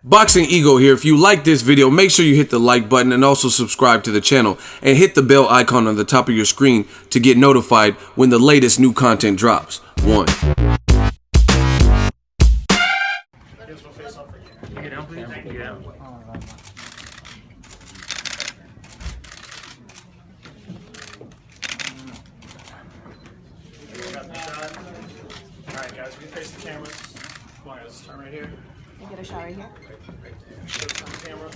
Boxing Ego here. If you like this video, make sure you hit the like button and also subscribe to the channel and hit the bell icon on the top of your screen to get notified when the latest new content drops. One. Alright guys, we face the cameras. Come on guys, turn right here. You get a shot right here. Turn the camera.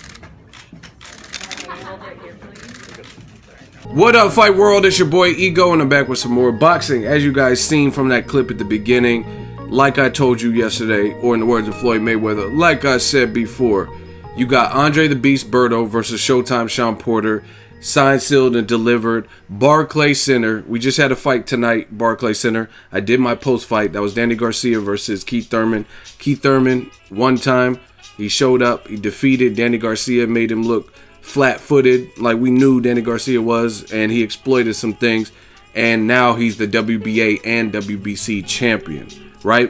What up, Fight World? It's your boy Ego, and I'm back with some more boxing. As you guys seen from that clip at the beginning, like I told you yesterday, or in the words of Floyd Mayweather, like I said before, you got Andre the Beast Berto versus Showtime Shawn Porter. Signed, sealed, and delivered. Barclays Center. We just had a fight tonight, Barclays Center. I did my post-fight. That was Danny Garcia versus Keith Thurman. Keith Thurman, one time, he showed up. He defeated Danny Garcia, made him look flat-footed, like we knew Danny Garcia was, and he exploited some things. And now he's the WBA and WBC champion, right?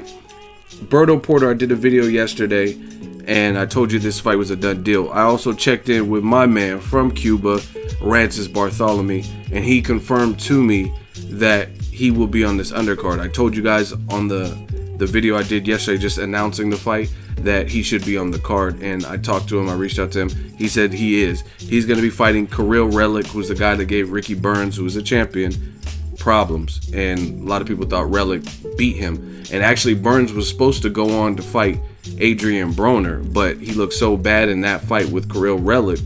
Berto Porter, I did a video yesterday, and I told you this fight was a done deal. I also checked in with my man from Cuba, Rances Bartholomew, and he confirmed to me that he will be on this undercard. I told you guys on the video I did yesterday, just announcing the fight, that he should be on the card, and I talked to him, I reached out to him. He said he is. He's going to be fighting Kirill Relic, who's the guy that gave Ricky Burns, who was a champion, problems, and a lot of people thought Relic beat him. And actually Burns was supposed to go on to fight Adrian Broner, but he looked so bad in that fight with Kirill Relic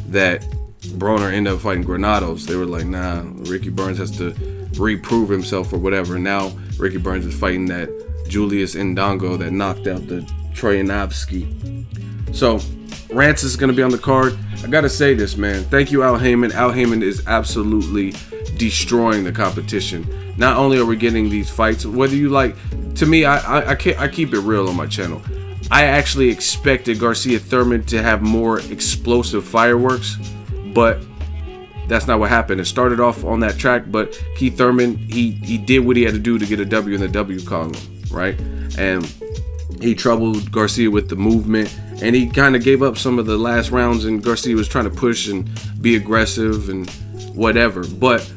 that Broner ended up fighting Granados. They were like, nah, Ricky Burns has to reprove himself or whatever. Now Ricky Burns is fighting that Julius Indongo that knocked out the Troyanovsky. So Rance is going to be on the card. I gotta say this, man, thank you, Al Heyman. Al Heyman is absolutely destroying the competition. Not only are we getting these fights, whether you like, to me, I keep it real on my channel. I actually expected Garcia Thurman to have more explosive fireworks, but that's not what happened. It started off on that track, but Keith Thurman, he did what he had to do to get a W in the W column, right? And he troubled Garcia with the movement, and he kind of gave up some of the last rounds, and Garcia was trying to push and be aggressive and whatever. But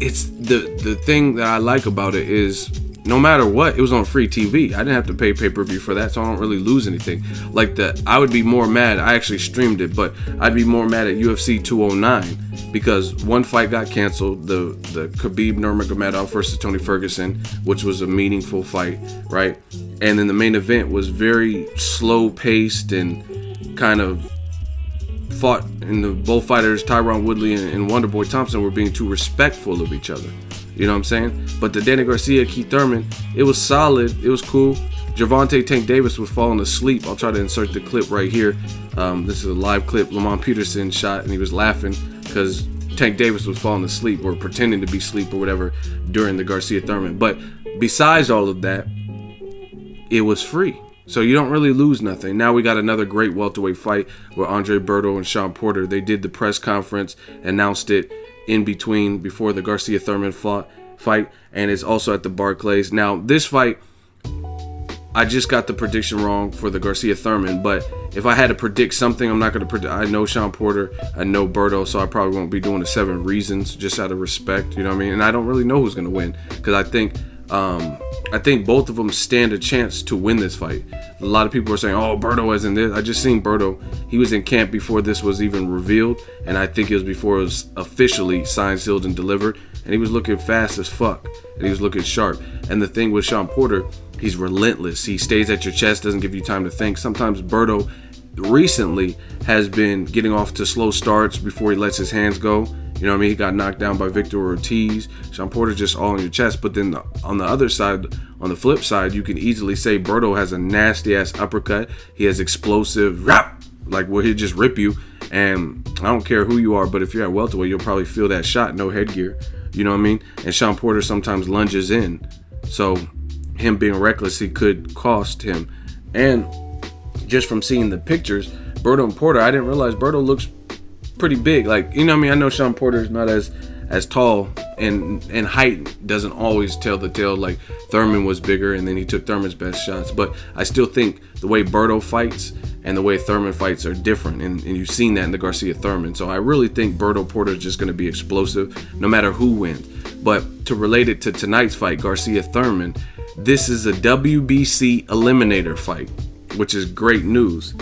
it's the thing that I like about it is, no matter what, it was on free TV. I didn't have to pay pay-per-view for that, so I don't really lose anything. Like I would be more mad. I actually streamed it, but I'd be more mad at UFC 209 because one fight got canceled, the Khabib Nurmagomedov versus Tony Ferguson, which was a meaningful fight, right? And then the main event was very slow-paced and kind of fought, and both fighters, Tyron Woodley and Wonderboy Thompson, were being too respectful of each other. You know what I'm saying? But the Danny Garcia, Keith Thurman, it was solid. It was cool. Gervonta Tank Davis was falling asleep. I'll try to insert the clip right here. This is a live clip Lamont Peterson shot, and he was laughing because Tank Davis was falling asleep or pretending to be asleep or whatever during the Garcia Thurman. But besides all of that, it was free. So you don't really lose nothing. Now we got another great welterweight fight with Andre Berto and Shawn Porter. They did the press conference, announced it in between before the Garcia Thurman fight, and it's also at the Barclays. Now this fight, I just got the prediction wrong for the Garcia Thurman, but if I had to predict something, I'm not going to predict. I know Shawn Porter, I know Berto, so I probably won't be doing the 7 reasons just out of respect, you know what I mean? And I don't really know who's going to win, because I think both of them stand a chance to win this fight. A lot of people are saying, oh, Berto isn't this. I just seen Berto. He was in camp before this was even revealed, and I think it was before it was officially signed, sealed, and delivered, and he was looking fast as fuck, and he was looking sharp. And the thing with Shawn Porter, he's relentless. He stays at your chest, doesn't give you time to think. Sometimes Berto recently has been getting off to slow starts before he lets his hands go. You know what I mean? He got knocked down by Victor Ortiz. Shawn Porter just all on your chest. But then on the other side, on the flip side, you can easily say Berto has a nasty ass uppercut. He has explosive rap, like where he'll just rip you. And I don't care who you are, but if you're at welterweight, you'll probably feel that shot, no headgear. You know what I mean? And Shawn Porter sometimes lunges in. So him being reckless, he could cost him. And just from seeing the pictures, Berto and Porter, I didn't realize Berto looks pretty big. Like, you know what I mean? I know Shawn Porter is not as tall, and height doesn't always tell the tale. Like Thurman was bigger, and then he took Thurman's best shots. But I still think the way Berto fights and the way Thurman fights are different, and you've seen that in the Garcia Thurman. So I really think Berto Porter is just going to be explosive no matter who wins. But to relate it to tonight's fight, Garcia Thurman, this is a WBC eliminator fight, which is great news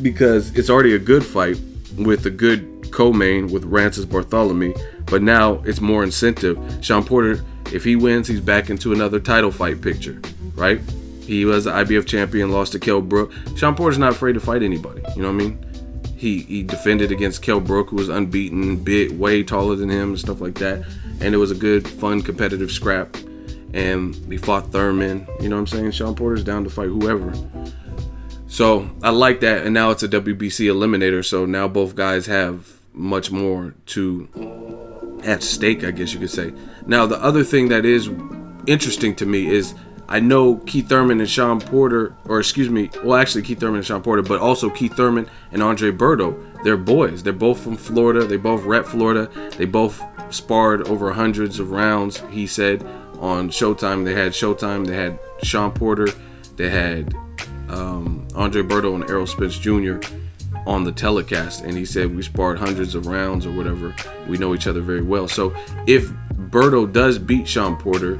because it's already a good fight with a good co-main with Rances Bartholomew, but now it's more incentive. Shawn Porter, if he wins, he's back into another title fight picture, right? He was the IBF champion, lost to Kell Brook. Shawn Porter's not afraid to fight anybody, you know what I mean? He defended against Kell Brook, who was unbeaten, big, way taller than him and stuff like that. And it was a good, fun, competitive scrap. And he fought Thurman, you know what I'm saying? Shawn Porter's down to fight whoever. So I like that, and now it's a WBC eliminator, so now both guys have much more at stake, I guess you could say. Now the other thing that is interesting to me is I know Keith Thurman and Shawn Porter, Keith Thurman and Shawn Porter, but also Keith Thurman and Andre Berto, they're boys. They're both from Florida. They both rep Florida. They both sparred over hundreds of rounds, he said, on Showtime. They had Showtime. They had Shawn Porter. They had Andre Berto and Errol Spence Jr. on the telecast, and he said we sparred hundreds of rounds or whatever. We know each other very well. So if Berto does beat Shawn Porter,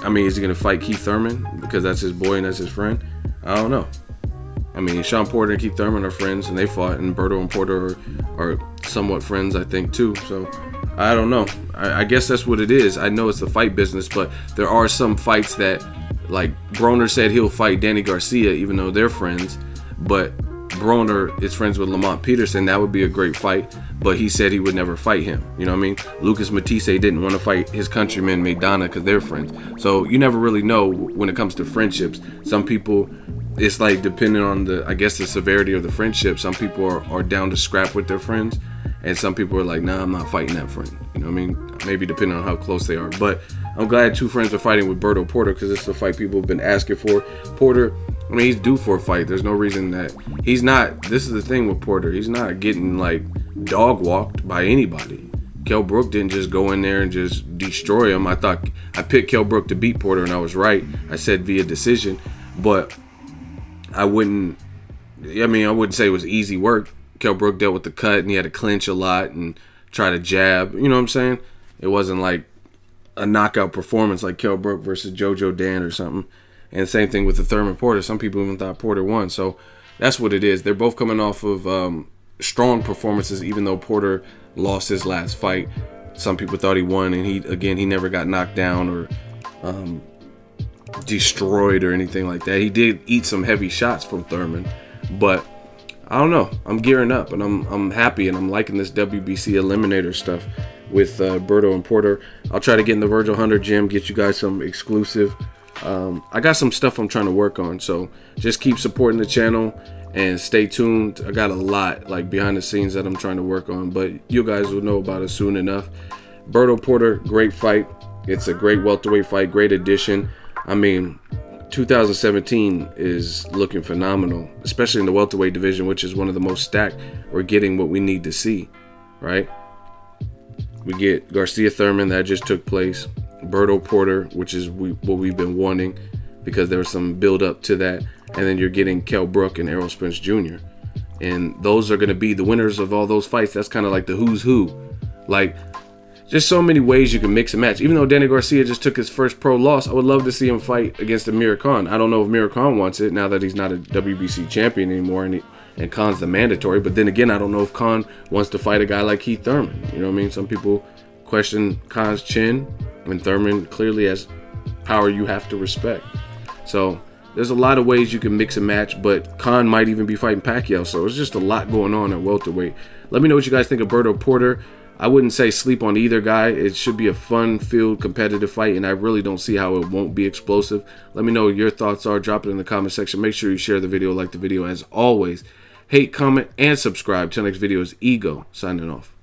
I mean, is he going to fight Keith Thurman because that's his boy and that's his friend? I don't know. I mean, Shawn Porter and Keith Thurman are friends, and they fought, and Berto and Porter are somewhat friends, I think, too. So I don't know. I guess that's what it is. I know it's the fight business, but there are some fights that, like, Broner said he'll fight Danny Garcia, even though they're friends, but Broner is friends with Lamont Peterson. That would be a great fight, but he said he would never fight him. You know what I mean? Lucas Matisse didn't want to fight his countryman Maidana because they're friends. So you never really know when it comes to friendships. Some people, it's like depending on the severity of the friendship. Some people are down to scrap with their friends, and some people are like, nah, I'm not fighting that friend. You know what I mean? Maybe depending on how close they are. But I'm glad two friends are fighting with Berto Porter because it's the fight people have been asking for. Porter, I mean, he's due for a fight. There's no reason that he's not. This is the thing with Porter. He's not getting, like, dog walked by anybody. Kell Brook didn't just go in there and just destroy him. I picked Kell Brook to beat Porter, and I was right. I said via decision, but I wouldn't say it was easy work. Kell Brook dealt with the cut, and he had to clinch a lot and try to jab. You know what I'm saying? It wasn't like a knockout performance like Kell Brook versus JoJo Dan or something. And same thing with the Thurman Porter. Some people even thought Porter won. So that's what it is. They're both coming off of strong performances, even though Porter lost his last fight. Some people thought he won, and he never got knocked down or destroyed or anything like that. He did eat some heavy shots from Thurman, but I don't know. I'm gearing up, and I'm happy, and I'm liking this WBC eliminator stuff with Berto and Porter. I'll try to get in the Virgil Hunter gym, get you guys some exclusive. I got some stuff I'm trying to work on, so just keep supporting the channel and stay tuned. I got a lot like behind the scenes that I'm trying to work on, but you guys will know about it soon enough. Berto Porter, great fight. It's a great welterweight fight, great addition. I mean, 2017 is looking phenomenal, especially in the welterweight division, which is one of the most stacked. We're getting what we need to see, right? We get Garcia Thurman, that just took place. Berto Porter, which is what we've been wanting because there was some build up to that. And then you're getting Kell Brook and Errol Spence Jr. And those are going to be the winners of all those fights. That's kind of like the who's who. Like, just so many ways you can mix and match. Even though Danny Garcia just took his first pro loss, I would love to see him fight against Amir Khan. I don't know if Amir Khan wants it now that he's not a WBC champion anymore and Khan's the mandatory. But then again, I don't know if Khan wants to fight a guy like Keith Thurman. You know what I mean? Some people question Khan's chin, and Thurman clearly has power you have to respect. So there's a lot of ways you can mix and match, but Khan might even be fighting Pacquiao. So it's just a lot going on at welterweight. Let me know what you guys think of Berto Porter. I wouldn't say sleep on either guy. It should be a fun-filled, competitive fight, and I really don't see how it won't be explosive. Let me know what your thoughts are. Drop it in the comment section. Make sure you share the video, like the video as always. Hate, comment, and subscribe. Till next video is Ego signing off.